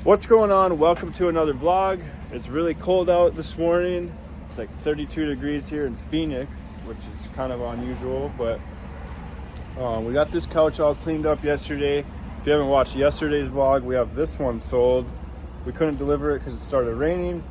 What's going on? Welcome to another vlog. It's really cold out this morning. It's like 32 degrees here in Phoenix, which is kind of unusual, but we got this couch all cleaned up yesterday. If you haven't watched yesterday's vlog, we have this one sold. We couldn't deliver it because it started raining,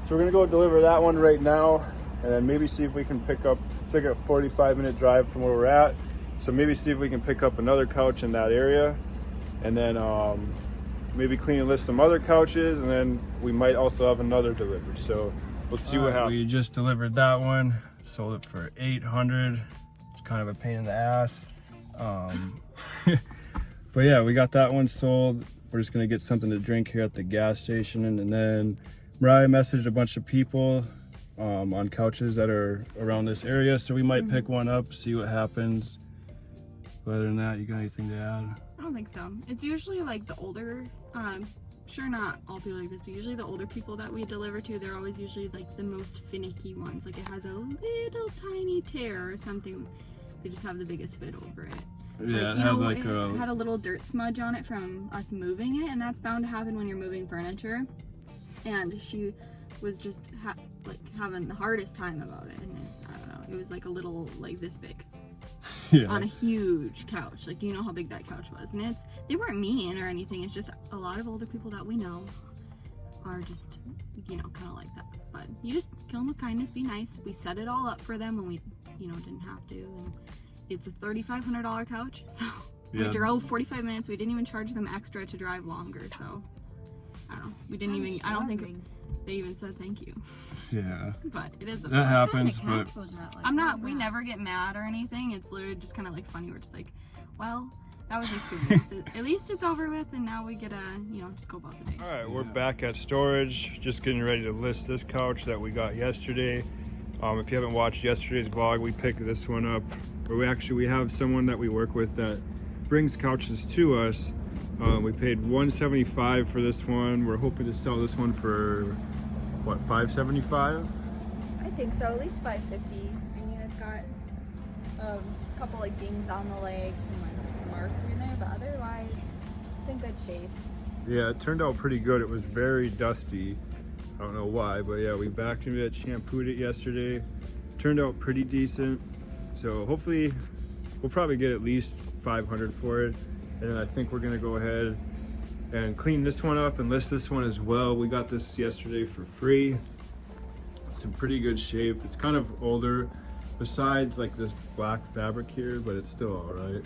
so we're gonna go deliver that one right now and then maybe see if we can pick up, it's like a 45-minute drive from where we're at, so maybe see if we can pick up another couch in that area, and then maybe clean and list some other couches, and then we might also have another delivered. So we'll see what happens. We just delivered that one, sold it for $800. It's kind of a pain in the ass. But yeah, we got that one sold. We're just gonna get something to drink here at the gas station, and then Mariah messaged a bunch of people on couches that are around this area, so we might pick one up, see what happens. But other than that, you got anything to add? I don't think so. It's usually like the older, sure not all people like this, but usually the older people that we deliver to, they're always usually like the most finicky ones. Like it has a little tiny tear or something, they just have the biggest fit over it. Yeah, like, it had a little dirt smudge on it from us moving it, and that's bound to happen when you're moving furniture. And she was just having the hardest time about it, and I don't know, it was like a little like this big. Yeah. On a huge couch, like, you know how big that couch was, and they weren't mean or anything, it's just a lot of older people that we know are just, you know, kind of like that. But you just kill them with kindness, be nice. We set it all up for them when we, you know, didn't have to, and it's a $3,500 couch, so we drove 45 minutes. We didn't even charge them extra to drive longer, so I don't know, we didn't even, I don't think they even said thank you. Yeah, but it is a that happens, but I'm not, we never get mad or anything. It's literally just kind of like funny. We're just like, well, that was the experience. At least it's over with, and now we get to, you know, just go about the day. All right, we're back at storage, just getting ready to list this couch that we got yesterday. If you haven't watched yesterday's vlog, we picked this one up. But we have someone that we work with that brings couches to us. We paid $175 for this one. We're hoping to sell this one for what, $575? I think so, at least $550. I mean, it's got a couple like dings on the legs and like some marks here and there, but otherwise it's in good shape. Yeah, it turned out pretty good. It was very dusty. I don't know why, but yeah, we vacuumed it, shampooed it yesterday. Turned out pretty decent. So hopefully we'll probably get at least $500 for it. And then I think we're gonna go ahead and clean this one up and list this one as well. We got this yesterday for free. It's in pretty good shape. It's kind of older, besides like this black fabric here, but it's still all right.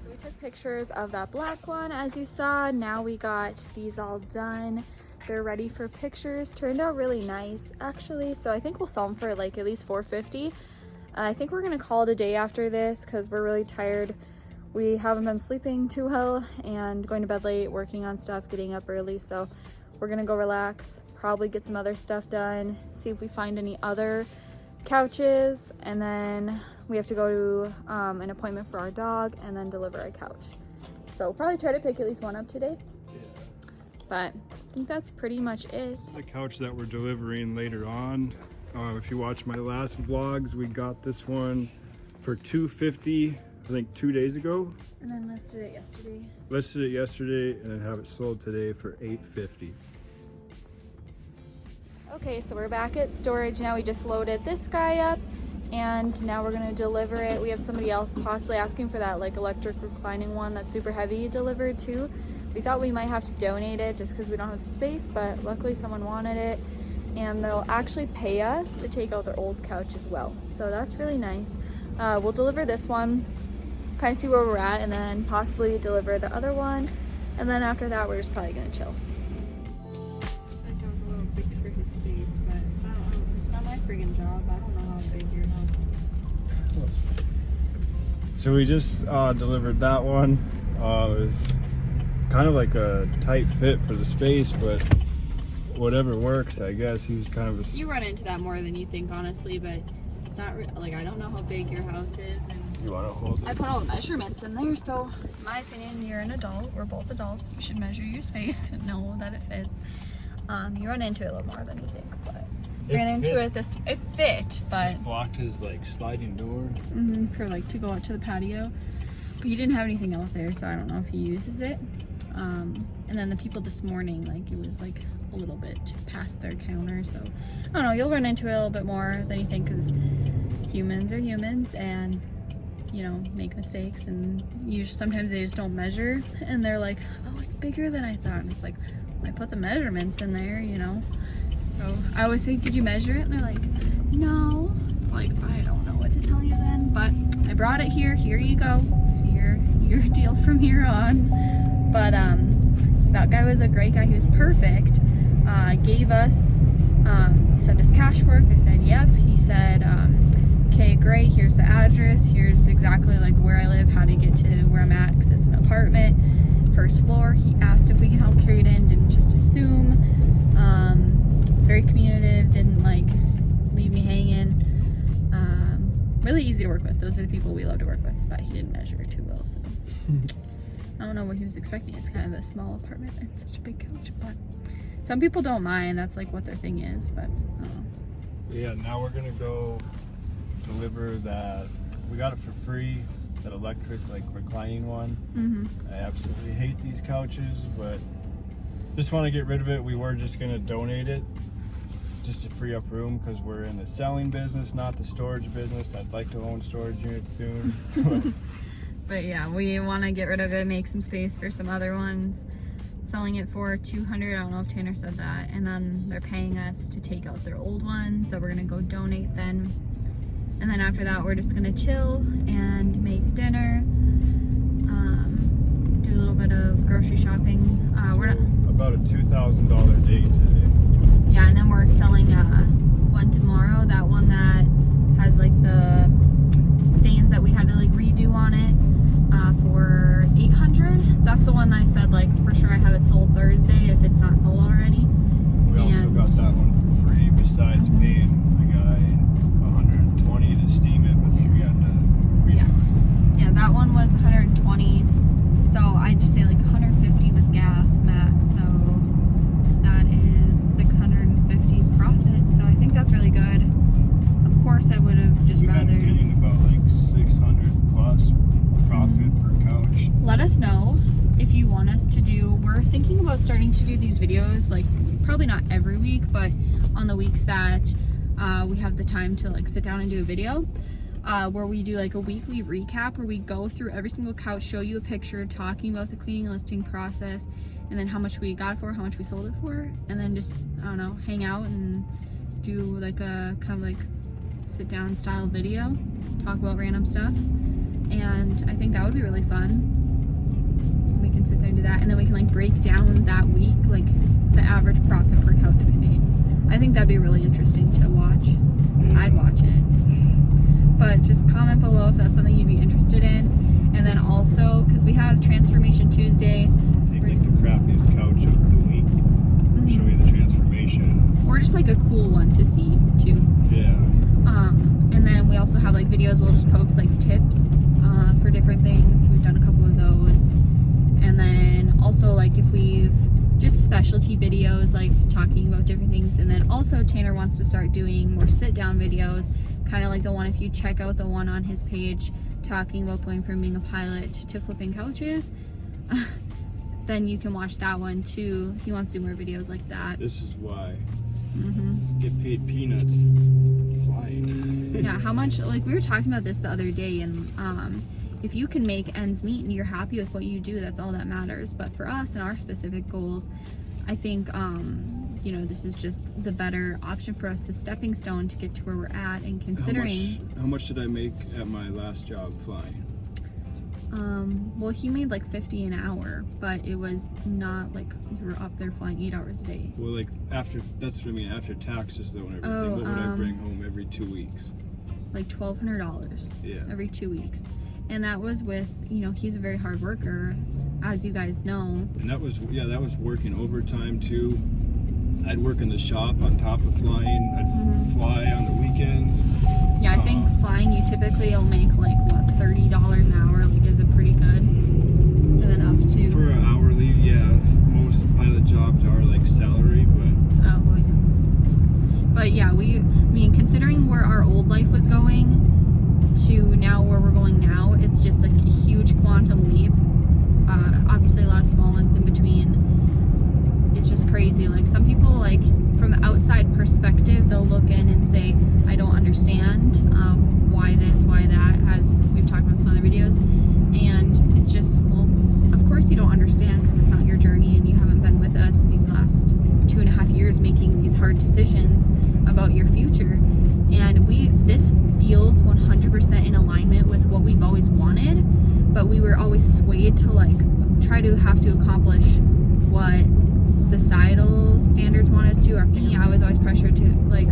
So we took pictures of that black one, as you saw. Now we got these all done. They're ready for pictures. Turned out really nice, actually. So I think we'll sell them for like at least $450. I think we're gonna call it a day after this because we're really tired. We haven't been sleeping too well and going to bed late, working on stuff, getting up early. So we're gonna go relax, probably get some other stuff done, see if we find any other couches, and then we have to go to an appointment for our dog and then deliver a couch. So we'll probably try to pick at least one up today. Yeah. But I think that's pretty much it. The couch that we're delivering later on. If you watch my last vlogs, we got this one for $250. I think 2 days ago. And then listed it yesterday. Listed it yesterday and then have it sold today for $850. Okay, so we're back at storage now. We just loaded this guy up and now we're gonna deliver it. We have somebody else possibly asking for that like electric reclining one that's super heavy delivered too. We thought we might have to donate it just because we don't have the space, but luckily someone wanted it, and they'll actually pay us to take out their old couch as well. So that's really nice. We'll deliver this one, kind of see where we're at, and then possibly deliver the other one, and then after that we're just probably gonna chill. That was a little big for his space, but it's not my friggin' job. I don't know how big your house is. So we just delivered that one. It was kind of like a tight fit for the space, but whatever works, I guess. He was kind of a... You run into that more than you think, honestly, but it's not like, I don't know how big your house is, and you want to hold it? I put all the measurements in there, so in my opinion, you're an adult. We're both adults. You should measure your space and know that it fits. You run into it a little more than you think, but ran into it. It fit, but just blocked his like sliding door. For like to go out to the patio, but he didn't have anything out there, so I don't know if he uses it. And then the people this morning, like it was like a little bit past their counter. So I don't know, you'll run into it a little bit more than you think, because humans are humans and, you know, make mistakes, and sometimes they just don't measure and they're like, oh, it's bigger than I thought. And it's like, I put the measurements in there, you know. So I always say, did you measure it? And they're like, no. It's like, I don't know what to tell you then, but I brought it here. Here you go. It's your deal from here on. But that guy was a great guy. He was perfect. Gave us, sent us cash work. I said, yep. He said, okay, great. Here's the address. Here's exactly like where I live, how to get to where I'm at, because it's an apartment, first floor. He asked if we could help carry it in. Didn't just assume. Very communicative. Didn't like leave me hanging. Really easy to work with. Those are the people we love to work with, but he didn't measure too well, so I don't know what he was expecting. It's kind of a small apartment and such a big couch, but some people don't mind. That's like what their thing is, but I don't know. Yeah, now we're gonna go deliver that. We got it for free, that electric, like reclining one. I absolutely hate these couches, but just want to get rid of it. We were just gonna donate it just to free up room, because we're in the selling business, not the storage business. I'd like to own storage units soon. But yeah, we want to get rid of it, make some space for some other ones. Selling it for $200. I don't know if Tanner said that. And then they're paying us to take out their old ones, so we're gonna go donate then. And then after that, we're just gonna chill and make dinner, do a little bit of grocery shopping. We're not about a $2,000 day today. Yeah, and then we're selling one tomorrow. That one that has like the stains that we had to like redo on it for $800. That's the one that I said like for sure I have it sold Thursday if it's not sold already. We also got that one for free, besides paying the guy $120 to steam it, but then we had to redo it. Yeah, that one was $120. So I just say like $150 with gas max. So that is $650 profit. So I think that's really good. Of course, I would have just rather. We've been getting about like 600 plus profit per couch. Let us know if you want us to do. We're thinking about starting to do these videos, like probably not every week, but on the weeks that we have the time to like sit down and do a video. Where we do like a weekly recap where we go through every single couch, show you a picture, talking about the cleaning and listing process, and then how much we got it for, how much we sold it for, and then just, I don't know, hang out and do like a kind of like sit down style video, talk about random stuff. And I think that would be really fun. We can sit there and do that, and then we can like break down that week, like the average profit per couch we made. I think that'd be really interesting to watch. I'd watch it. But just comment below if that's something you'd be interested in. And then also, because we have Transformation Tuesday. Take like the crappiest couch of the week, show you the transformation. Or just like a cool one to see too. Yeah. And then we also have like videos, we'll just post like tips for different things. We've done a couple of those. And then also like if we've just specialty videos, like talking about different things. And then also Tanner wants to start doing more sit down videos, kind of like the one, if you check out the one on his page talking about going from being a pilot to flipping couches, then you can watch that one too. He wants to do more videos like that. This is why. Get paid peanuts flying. Yeah, how much, like we were talking about this the other day, and if you can make ends meet and you're happy with what you do, that's all that matters. But for us and our specific goals, I think you know, this is just the better option for us, a stepping stone to get to where we're at. And considering how much did I make at my last job flying? Well, he made like 50 an hour, but it was not like you were up there flying 8 hours a day. Well, like after, that's what I mean, after taxes though and everything, what would I bring home every 2 weeks? Like $1,200 every 2 weeks. And that was with, you know, he's a very hard worker, as you guys know. And that was, yeah, that was working overtime too. I'd work in the shop on top of flying. I'd fly on the weekends. Yeah, I think flying you typically will make like what, $30 an hour, like is it pretty good? And then up to for an hourly, yes. Most pilot jobs are like salary, but oh well, yeah. But yeah, I mean, considering where our old life was going to now where we're going now, it's just like a huge quantum leap. obviously a lot of small ones in between. It's just crazy. Like, some people, like, from the outside perspective, they'll look in and say, I don't understand why this, why that, as we've talked about in some other videos. And it's just, well, of course you don't understand, because it's not your journey and you haven't been with us these last 2.5 years making these hard decisions about your future. And this feels 100% in alignment with what we've always wanted, but we were always swayed to, like, try to have to accomplish what societal standards want us to. Or me, I was always pressured to, like,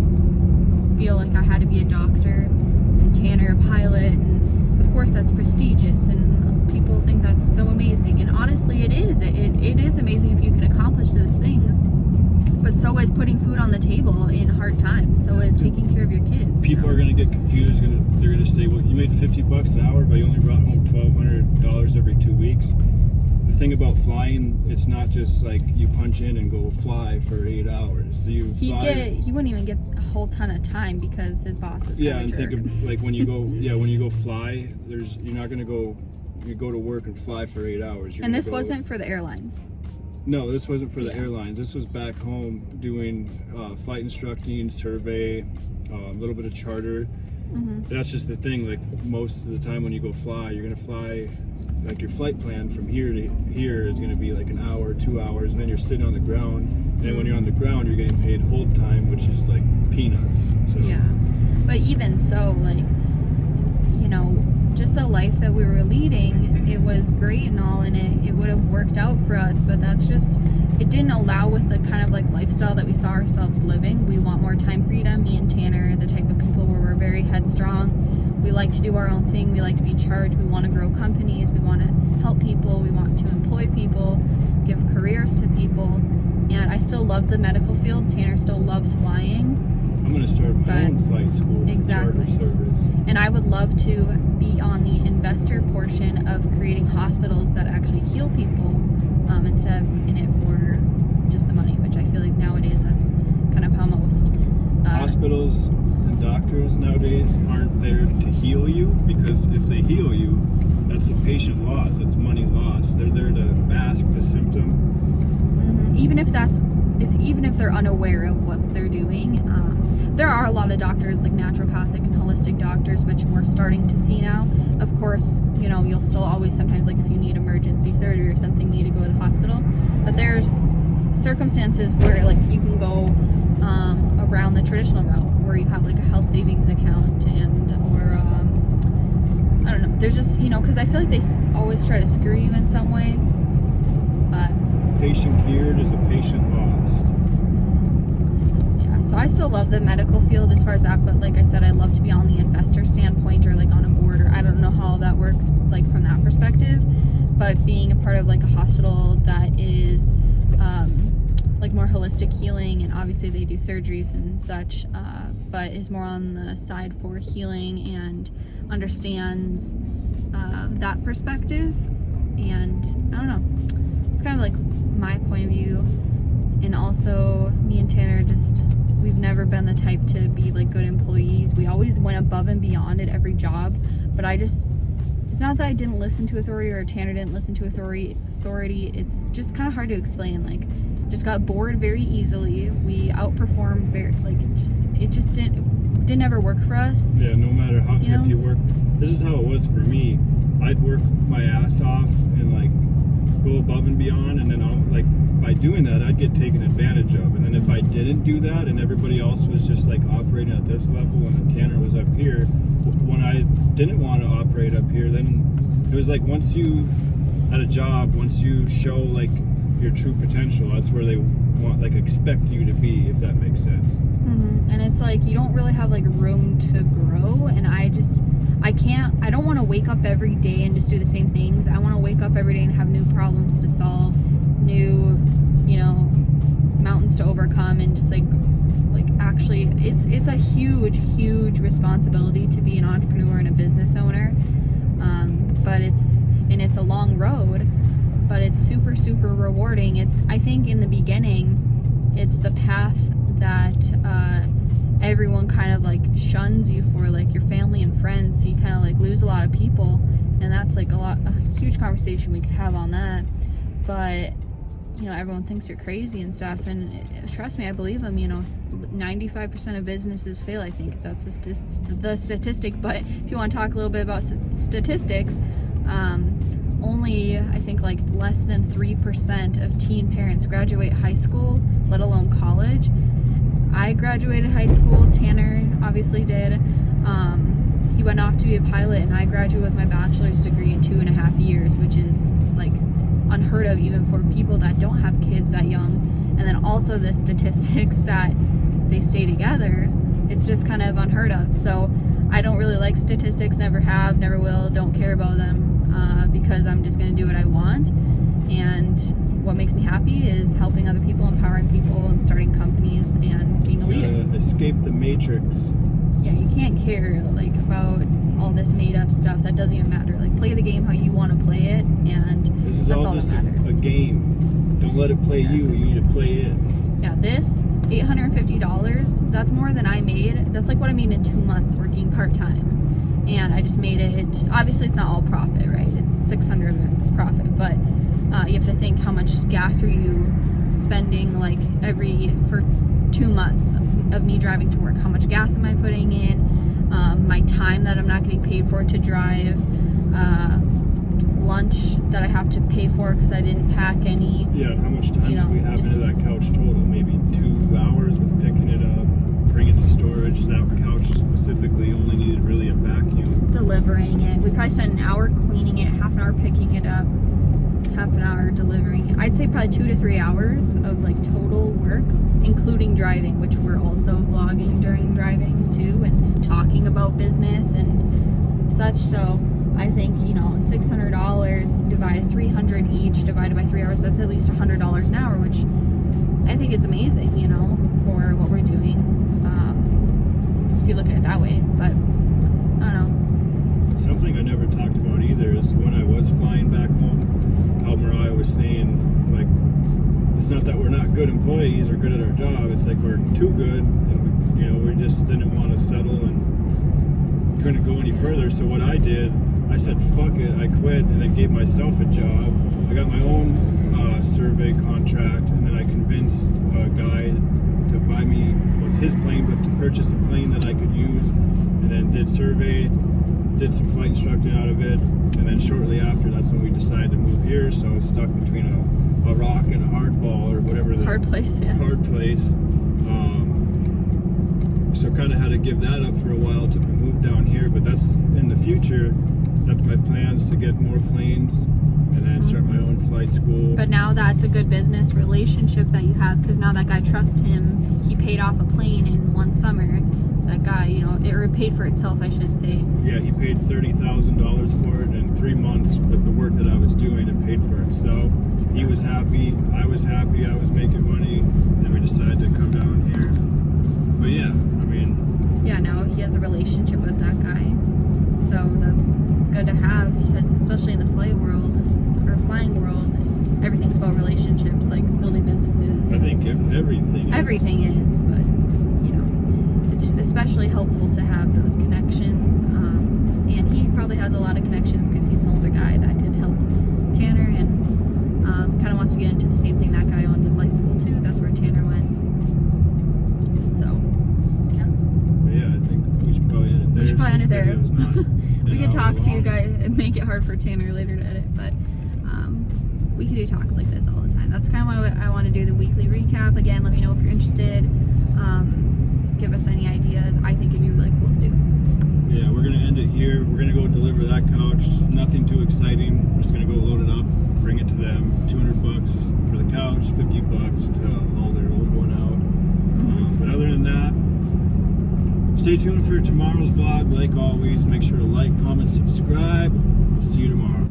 feel like I had to be a doctor, and Tanner a pilot, and of course that's prestigious and people think that's so amazing, and honestly it is. It is amazing if you can accomplish those things, but so is putting food on the table in hard times, so is taking care of your kids. People are going to get confused. They're going to say, well, you made $50 an hour, but you only brought home $1,200 every 2 weeks. The thing about flying, it's not just like you punch in and go fly for 8 hours. He wouldn't even get a whole ton of time because his boss was kind of a jerk. Think of, like, when you go fly, you're not going to go, you go to work and fly for 8 hours. And this wasn't for the airlines. No, this wasn't for the airlines. This was back home doing flight instructing, survey, a little bit of charter. Mm-hmm. That's just the thing. Like, most of the time when you go fly, you're going to fly, like, your flight plan from here to here is going to be like an hour, 2 hours, and then you're sitting on the ground. And then when you're on the ground, you're getting paid hold time, which is like peanuts. So. Yeah, but even so, like, you know, just the life that we were leading, it was great and all, and it would have worked out for us, but that's just, it didn't allow with the kind of like lifestyle that we saw ourselves living. We want more time freedom. Me and Tanner are the type of people where we're very headstrong. We like to do our own thing. We like to be charged. We want to grow companies. We want to help people. We want to employ people, give careers to people. And I still love the medical field. Tanner still loves flying. I'm going to start my own flight school. Exactly. Charter service. And I would love to be on the investor portion of creating hospitals that actually heal people, instead of in it for just the money, which I feel like nowadays that's kind of how most hospitals and doctors nowadays aren't there to heal you, because if they heal you, that's a patient loss, that's money lost. They're there to mask the symptom. Mm-hmm. Even if they're unaware of what they're doing. There are a lot of doctors, like naturopathic and holistic doctors, which we're starting to see now. Of course, you know, you'll still always sometimes, like, if you need emergency surgery or something, need to go to the hospital. But there's circumstances where, like, you can go around the traditional route, where you have like a health savings account, and or I don't know. There's just, you know, because I feel like they always try to screw you in some way. But patient cured is a patient lost. So I still love the medical field as far as that, but like I said, I'd love to be on the investor standpoint, or like on a board, or I don't know how that works, like from that perspective. But being a part of like a hospital that is like more holistic healing, and obviously they do surgeries and such, but is more on the side for healing and understands that perspective. And I don't know, it's kind of like my point of view. And also, me and Tanner we've never been the type to be like good employees. We always went above and beyond at every job, but it's not that I didn't listen to authority or Tanner didn't listen to authority. It's just kind of hard to explain. Like, just got bored very easily. We outperformed very, like, it just didn't ever work for us. Yeah, no matter how, if you work, this is how it was for me. I'd work my ass off and like go above and beyond, and then like by doing that I'd get taken advantage of. And then if I didn't do that and everybody else was just like operating at this level and then Tanner was up here, when I didn't want to operate up here, then it was like once you at a job, once you show like your true potential, that's where they want, like, expect you to be, if that makes sense. Mm-hmm. And it's like you don't really have like room to grow, and I don't want to wake up every day and just do the same things. I want to wake up every day and have new problems to solve, new, mountains to overcome, and just like actually it's a huge responsibility to be an entrepreneur and a business owner. But it's a long road, but it's super rewarding. I think in the beginning, it's the path that everyone kind of like shuns you for, like your family and friends, so you kind of like lose a lot of people. and that's like a huge conversation we could have on that. But you know, everyone thinks you're crazy and stuff, and trust me, I believe them. You know, 95% of businesses fail. I think that's the statistic. But if you want to talk a little bit about statistics, only I think like less than 3% of teen parents graduate high school, let alone college. I graduated high school. Tanner obviously did. He went off to be a pilot, and I graduated with my bachelor's degree in 2.5 years, which is like unheard of even for people that don't have kids that young. And then also the statistics that they stay together, it's just kind of unheard of. So I don't really like statistics, never have, never will, don't care about them, because I'm just going to do what I want. And what makes me happy is helping other people, empowering people, and starting companies and being a leader. Escape the matrix. Yeah, you can't care like about all this made up stuff that doesn't even matter. Like, play the game how you want to play it, and this is that's all just that matters. A game. Don't let it play you need to play it. Yeah, this $850, that's more than I made. That's like what I made in 2 months working part-time. And I just made it, obviously it's not all profit, right? It's 600 of it's profit, but you have to think, how much gas are you spending like for 2 months of me driving to work? How much gas am I putting in? My time that I'm not getting paid for to drive, lunch that I have to pay for because I didn't pack any. Yeah, how much time do we have into that couch total? Maybe 2 hours with picking it up, bringing it to storage. That couch specifically only needed really a vacuum. Delivering it. We probably spent an hour cleaning it, half an hour picking it up, half an hour delivering it. I'd say probably 2 to 3 hours of like total work, including driving, which we're also vlogging during driving too, and talking about business and such. So I think, you know, $600 divided 300 each divided by 3 hours, that's at least $100 an hour, which I think is amazing, you know, for what we're doing, if you look at it that way. But I don't know. Something I never talked about either is when I was flying back home, how Mariah was saying, like, it's not that we're not good employees or good at our job, it's like we're too good, and we, you know, we just didn't want to settle and couldn't go any further. So what I did, I said fuck it, I quit, and then gave myself a job. I got my own survey contract, and then I convinced a guy to buy me, it was his plane, but to purchase a plane that I could use, and then did survey, did some flight instructing out of it, and then shortly after, that's when we decided to move here. So I was stuck between a rock and a hard ball, or whatever the hard place, yeah. Hard place. So kind of had to give that up for a while to move down here, but that's in the future. That's my plans, to get more planes and then start my own flight school. But now that's a good business relationship that you have, because now that guy trusts him. He paid off a plane in one summer. That guy, you know, it paid for itself, I should say. Yeah, he paid $30,000 for it in 3 months with the work that I was doing. It paid for itself. Exactly. He was happy, I was happy, I was making money, and we decided to come down here. But yeah, I mean... Yeah, now he has a relationship with that guy. So it's good to have, because especially in the flying world, everything's about relationships, like building businesses. I think everything is, but you know, it's especially helpful to have those connections. And he probably has a lot of connections because he's an older guy that could help Tanner, and kind of wants to get into the same thing. That guy owns a flight school too. That's where Tanner went. So yeah. But yeah, I think we should probably end it there. We should probably end it there. We could talk to you guys and make it hard for Tanner later to edit, but we could do talks like this all the time. That's kind of why I want to do the weekly recap. Again, let me know if you're interested. Give us any ideas. I think it'd be really cool to do. Yeah, we're going to end it here. We're going to go deliver that couch. It's nothing too exciting. We're just going to go load it up, bring it to them. $200 for the couch, $50 to haul their old one out. But other than that, stay tuned for tomorrow's vlog. Like always, make sure to like, comment, subscribe. See you tomorrow.